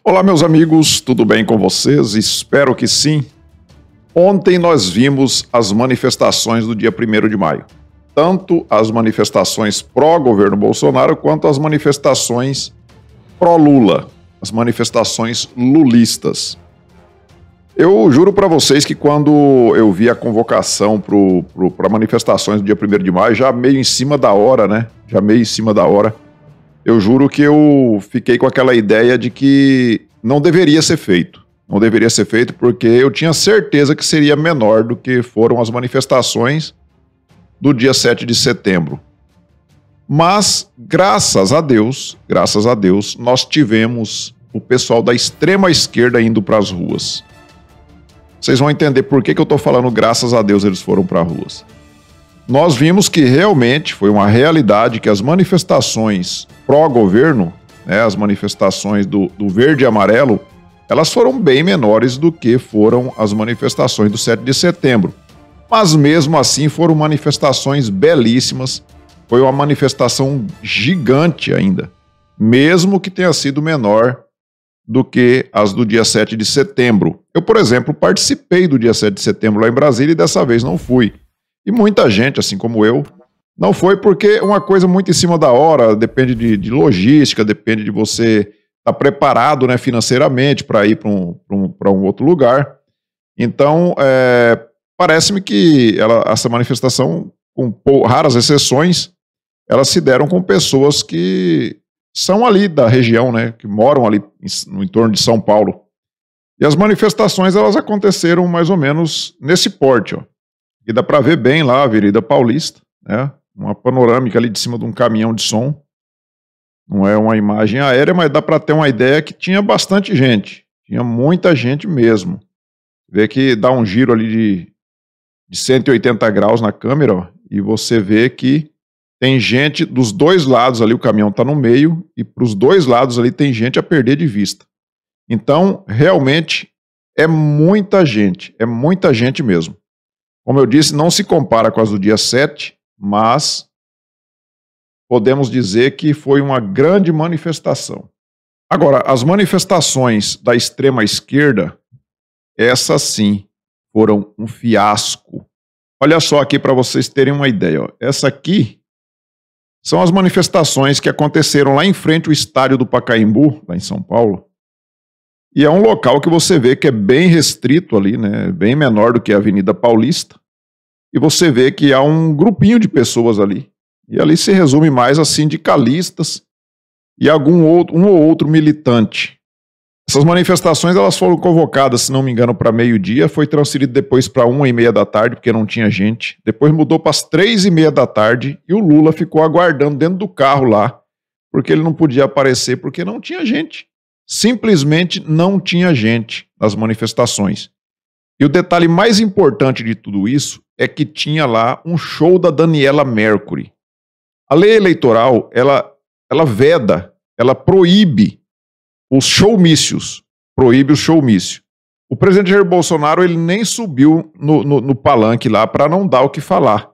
Olá, meus amigos, tudo bem com vocês? Espero que sim. Ontem nós vimos as manifestações do dia 1º de maio. Tanto as manifestações pró-governo Bolsonaro quanto as manifestações pró-Lula, as manifestações lulistas. Eu juro para vocês que quando eu vi a convocação para manifestações do dia 1º de maio, já meio em cima da hora, né? Eu juro que eu fiquei com aquela ideia de que não deveria ser feito. Não deveria ser feito porque eu tinha certeza que seria menor do que foram as manifestações do dia 7 de setembro. Mas, graças a Deus, nós tivemos o pessoal da extrema esquerda indo para as ruas. Vocês vão entender por que eu estou falando graças a Deus eles foram para as ruas. Nós vimos que realmente foi uma realidade que as manifestações pró-governo, né, as manifestações do verde e amarelo, elas foram bem menores do que foram as manifestações do 7 de setembro. Mas mesmo assim foram manifestações belíssimas, foi uma manifestação gigante ainda, mesmo que tenha sido menor do que as do dia 7 de setembro. Eu, por exemplo, participei do dia 7 de setembro lá em Brasília e dessa vez não fui. E muita gente, assim como eu, não foi porque é uma coisa muito em cima da hora, depende de logística, depende de você estar preparado, né, financeiramente para ir para um outro lugar. Então, parece-me que essa manifestação, com raras exceções, elas se deram com pessoas que são ali da região, né, que moram ali no entorno de São Paulo. E as manifestações, elas aconteceram mais ou menos nesse porte, ó. E dá para ver bem lá a Avenida Paulista, né? Uma panorâmica ali de cima de um caminhão de som. Não é uma imagem aérea, mas dá para ter uma ideia que tinha bastante gente. Tinha muita gente mesmo. Vê que dá um giro ali de 180 graus na câmera, ó, e você vê que tem gente dos dois lados ali, o caminhão está no meio, e para os dois lados ali tem gente a perder de vista. Então, realmente, é muita gente mesmo. Como eu disse, não se compara com as do dia 7, mas podemos dizer que foi uma grande manifestação. Agora, as manifestações da extrema esquerda, essas sim, foram um fiasco. Olha só aqui para vocês terem uma ideia, ó. Essa aqui são as manifestações que aconteceram lá em frente ao estádio do Pacaembu, lá em São Paulo. E é um local que você vê que é bem restrito ali, né? Bem menor do que a Avenida Paulista. E você vê que há um grupinho de pessoas ali. E ali se resume mais a sindicalistas e um ou outro militante. Essas manifestações elas foram convocadas, se não me engano, para meio-dia. Foi transferido depois para 1h30 da tarde, porque não tinha gente. Depois mudou para as 3h30 da tarde e o Lula ficou aguardando dentro do carro lá, porque ele não podia aparecer, porque não tinha gente. Simplesmente não tinha gente nas manifestações. E o detalhe mais importante de tudo isso é que tinha lá um show da Daniela Mercury. A lei eleitoral, ela veda, ela proíbe os showmícios, proíbe o showmício. O presidente Jair Bolsonaro, ele nem subiu no palanque lá para não dar o que falar,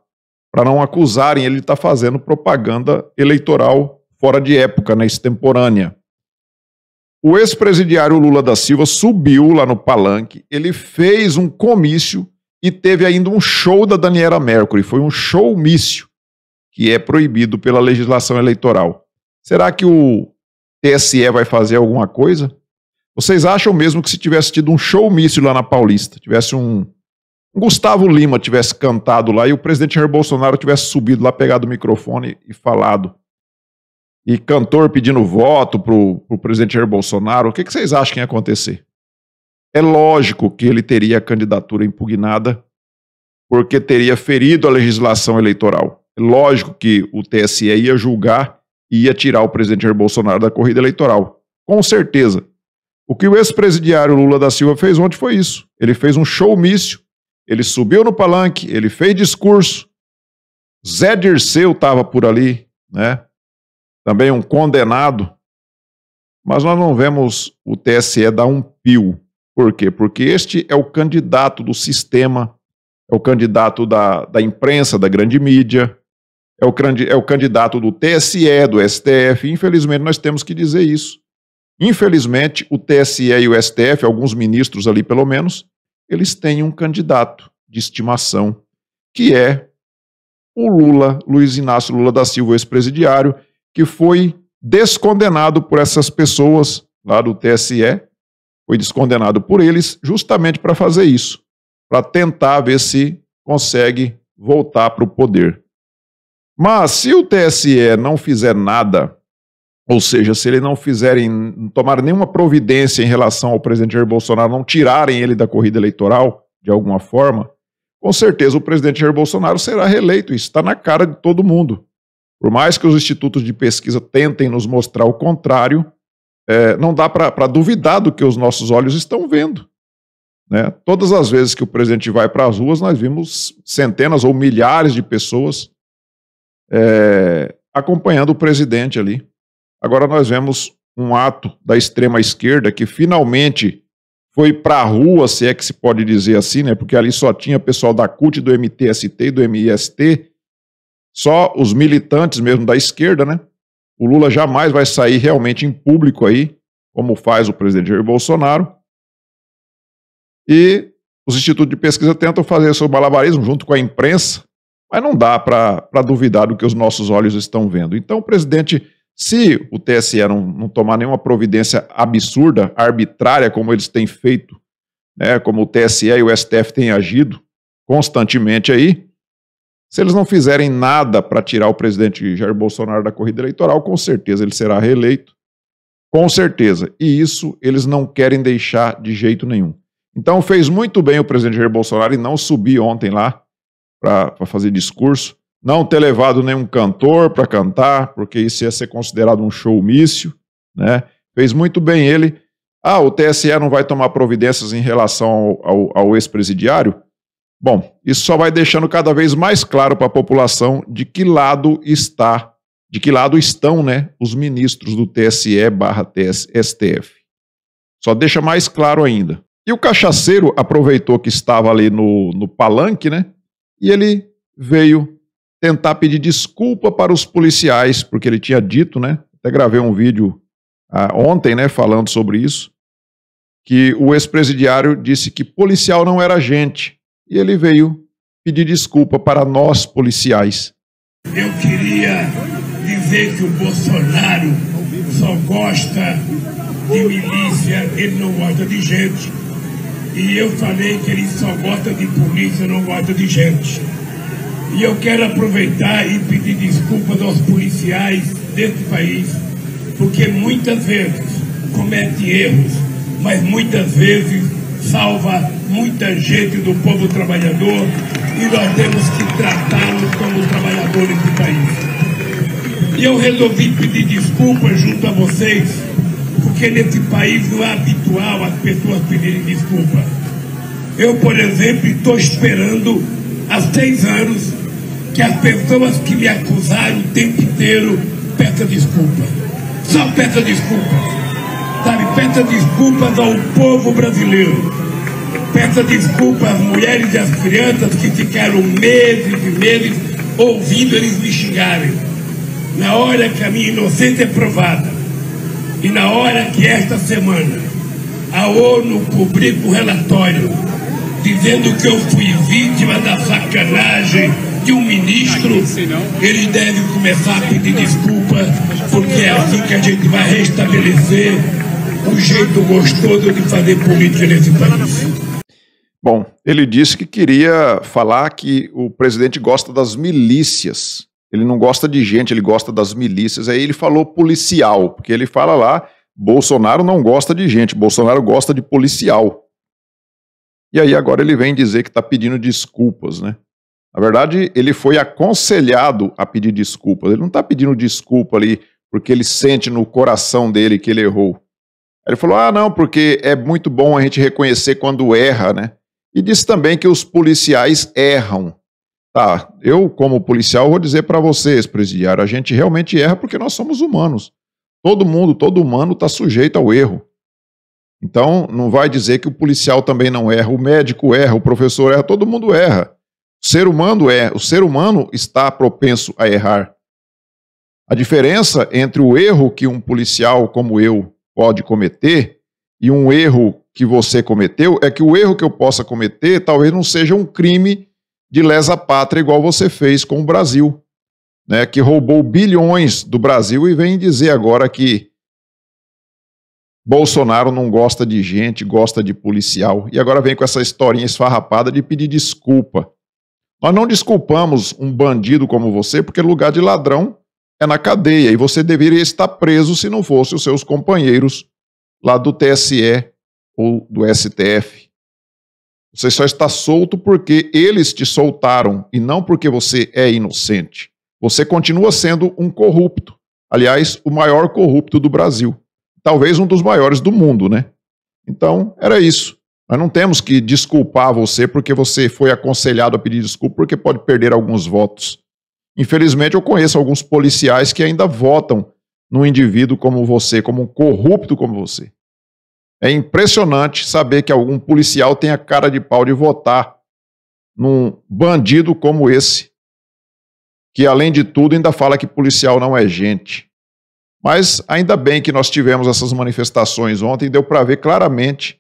para não acusarem ele de estar fazendo propaganda eleitoral fora de época, né, extemporânea. O ex-presidiário Lula da Silva subiu lá no palanque, ele fez um comício e teve ainda um show da Daniela Mercury. Foi um showmício, que é proibido pela legislação eleitoral. Será que o TSE vai fazer alguma coisa? Vocês acham mesmo que se tivesse tido um showmício lá na Paulista, tivesse um Gustavo Lima tivesse cantado lá e o presidente Jair Bolsonaro tivesse subido lá, pegado o microfone e falado, e cantor pedindo voto pro presidente Jair Bolsonaro, o que vocês acham que ia acontecer? É lógico que ele teria a candidatura impugnada, porque teria ferido a legislação eleitoral. É lógico que o TSE ia julgar e ia tirar o presidente Jair Bolsonaro da corrida eleitoral. Com certeza. O que o ex-presidiário Lula da Silva fez ontem foi isso. Ele fez um showmício, ele subiu no palanque, ele fez discurso. Zé Dirceu estava por ali, né? Também um condenado, mas nós não vemos o TSE dar um pio. Por quê? Porque este é o candidato do sistema, é o candidato da imprensa, da grande mídia, é o candidato do TSE, do STF. Infelizmente nós temos que dizer isso. Infelizmente, o TSE e o STF, alguns ministros ali pelo menos, eles têm um candidato de estimação, que é o Lula, Luiz Inácio Lula da Silva, ex-presidiário, que foi descondenado por essas pessoas lá do TSE, foi descondenado por eles justamente para fazer isso, para tentar ver se consegue voltar para o poder. Mas se o TSE não fizer nada, ou seja, se eles não tomar nenhuma providência em relação ao presidente Jair Bolsonaro, não tirarem ele da corrida eleitoral de alguma forma, com certeza o presidente Jair Bolsonaro será reeleito. Isso está na cara de todo mundo. Por mais que os institutos de pesquisa tentem nos mostrar o contrário, não dá para duvidar do que os nossos olhos estão vendo, né? Todas as vezes que o presidente vai para as ruas, nós vimos centenas ou milhares de pessoas acompanhando o presidente ali. Agora nós vemos um ato da extrema esquerda que finalmente foi para a rua, se é que se pode dizer assim, né? Porque ali só tinha pessoal da CUT, do MTST e do MIST, só os militantes mesmo da esquerda, né? O Lula jamais vai sair realmente em público aí, como faz o presidente Jair Bolsonaro. E os institutos de pesquisa tentam fazer esse malabarismo junto com a imprensa, mas não dá para duvidar do que os nossos olhos estão vendo. Então, o presidente, se o TSE não tomar nenhuma providência absurda, arbitrária, como eles têm feito, né, como o TSE e o STF têm agido constantemente aí, se eles não fizerem nada para tirar o presidente Jair Bolsonaro da corrida eleitoral, com certeza ele será reeleito. Com certeza. E isso eles não querem deixar de jeito nenhum. Então fez muito bem o presidente Jair Bolsonaro em não subir ontem lá para fazer discurso, não ter levado nenhum cantor para cantar, porque isso ia ser considerado um showmício, né? Fez muito bem ele. O TSE não vai tomar providências em relação ao ex-presidiário? Bom, isso só vai deixando cada vez mais claro para a população de que lado estão, né, os ministros do TSE/STF. Só deixa mais claro ainda. E o cachaceiro aproveitou que estava ali no palanque, né, e ele veio tentar pedir desculpa para os policiais, porque ele tinha dito, né, até gravei um vídeo ontem, né, falando sobre isso, que o ex-presidiário disse que policial não era gente. E ele veio pedir desculpa para nós, policiais. Eu queria dizer que o Bolsonaro só gosta de milícia, ele não gosta de gente. E eu falei que ele só gosta de polícia, não gosta de gente. E eu quero aproveitar e pedir desculpas aos policiais desse país, porque muitas vezes comete erros, mas muitas vezes salva muita gente do povo trabalhador e nós temos que tratá-los como trabalhadores do país. E eu resolvi pedir desculpas junto a vocês, porque nesse país não é habitual as pessoas pedirem desculpa. Eu, por exemplo, estou esperando há 6 anos que as pessoas que me acusaram o tempo inteiro peçam desculpa. Só peça desculpa. Sabe, peça desculpas ao povo brasileiro. Peça desculpas às mulheres e às crianças que ficaram meses e meses ouvindo eles me xingarem. Na hora que a minha inocência é provada e na hora que esta semana a ONU publica um relatório dizendo que eu fui vítima da sacanagem de um ministro, ele deve começar a pedir desculpa, porque é assim que a gente vai restabelecer o jeito gostoso de fazer política nesse país. Bom, ele disse que queria falar que o presidente gosta das milícias. Ele não gosta de gente, ele gosta das milícias. Aí ele falou policial, porque ele fala lá, Bolsonaro não gosta de gente, Bolsonaro gosta de policial. E aí agora ele vem dizer que está pedindo desculpas, né? Na verdade, ele foi aconselhado a pedir desculpas. Ele não está pedindo desculpa ali porque ele sente no coração dele que ele errou. Aí ele falou, não, porque é muito bom a gente reconhecer quando erra, né? E disse também que os policiais erram. Tá, eu como policial vou dizer para vocês, presidiário, a gente realmente erra porque nós somos humanos. Todo mundo, todo humano está sujeito ao erro. Então, não vai dizer que o policial também não erra, o médico erra, o professor erra, todo mundo erra. O ser humano está propenso a errar. A diferença entre o erro que um policial como eu pode cometer, e um erro que você cometeu, é que o erro que eu possa cometer talvez não seja um crime de lesa pátria igual você fez com o Brasil, né, que roubou bilhões do Brasil e vem dizer agora que Bolsonaro não gosta de gente, gosta de policial, e agora vem com essa historinha esfarrapada de pedir desculpa. Nós não desculpamos um bandido como você, porque lugar de ladrão é na cadeia, e você deveria estar preso se não fosse os seus companheiros lá do TSE ou do STF. Você só está solto porque eles te soltaram, e não porque você é inocente. Você continua sendo um corrupto. Aliás, o maior corrupto do Brasil. Talvez um dos maiores do mundo, né? Então, era isso. Nós não temos que desculpar você porque você foi aconselhado a pedir desculpa porque pode perder alguns votos. Infelizmente, eu conheço alguns policiais que ainda votam num indivíduo como você, como um corrupto como você. É impressionante saber que algum policial tem a cara de pau de votar num bandido como esse, que além de tudo ainda fala que policial não é gente. Mas ainda bem que nós tivemos essas manifestações ontem, deu para ver claramente,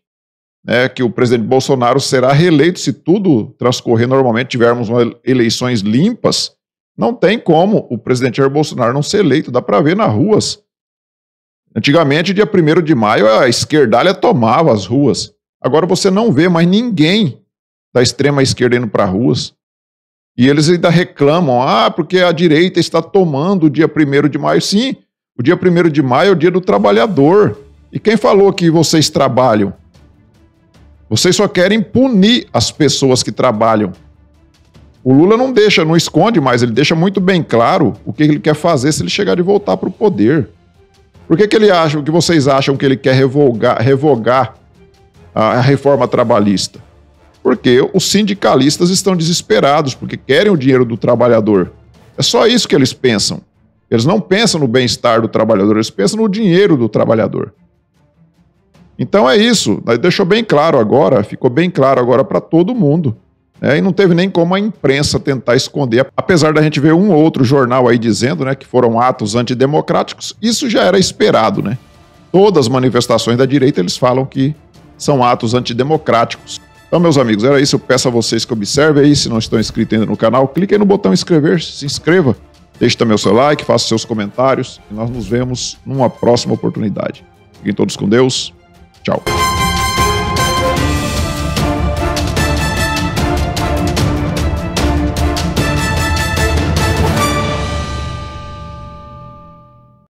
né, que o presidente Bolsonaro será reeleito se tudo transcorrer normalmente, tivermos eleições limpas. Não tem como o presidente Jair Bolsonaro não ser eleito, dá para ver nas ruas. Antigamente, dia 1º de maio, a esquerdalha tomava as ruas. Agora você não vê mais ninguém da extrema esquerda indo para ruas. E eles ainda reclamam, porque a direita está tomando o dia 1º de maio. Sim, o dia 1º de maio é o dia do trabalhador. E quem falou que vocês trabalham? Vocês só querem punir as pessoas que trabalham. O Lula não deixa, não esconde mais, ele deixa muito bem claro o que ele quer fazer se ele chegar de voltar para o poder. Por que ele acha, o que vocês acham que ele quer revogar a reforma trabalhista? Porque os sindicalistas estão desesperados, porque querem o dinheiro do trabalhador. É só isso que eles pensam. Eles não pensam no bem-estar do trabalhador, eles pensam no dinheiro do trabalhador. Então é isso, deixou bem claro agora, ficou bem claro agora para todo mundo. E não teve nem como a imprensa tentar esconder, apesar da gente ver um ou outro jornal aí dizendo, né, que foram atos antidemocráticos, isso já era esperado, né? Todas as manifestações da direita eles falam que são atos antidemocráticos. Então, meus amigos, era isso, eu peço a vocês que observem aí, se não estão inscritos ainda no canal, clique aí no botão inscrever-se, se inscreva, deixe também o seu like, faça seus comentários e nós nos vemos numa próxima oportunidade. Fiquem todos com Deus, tchau.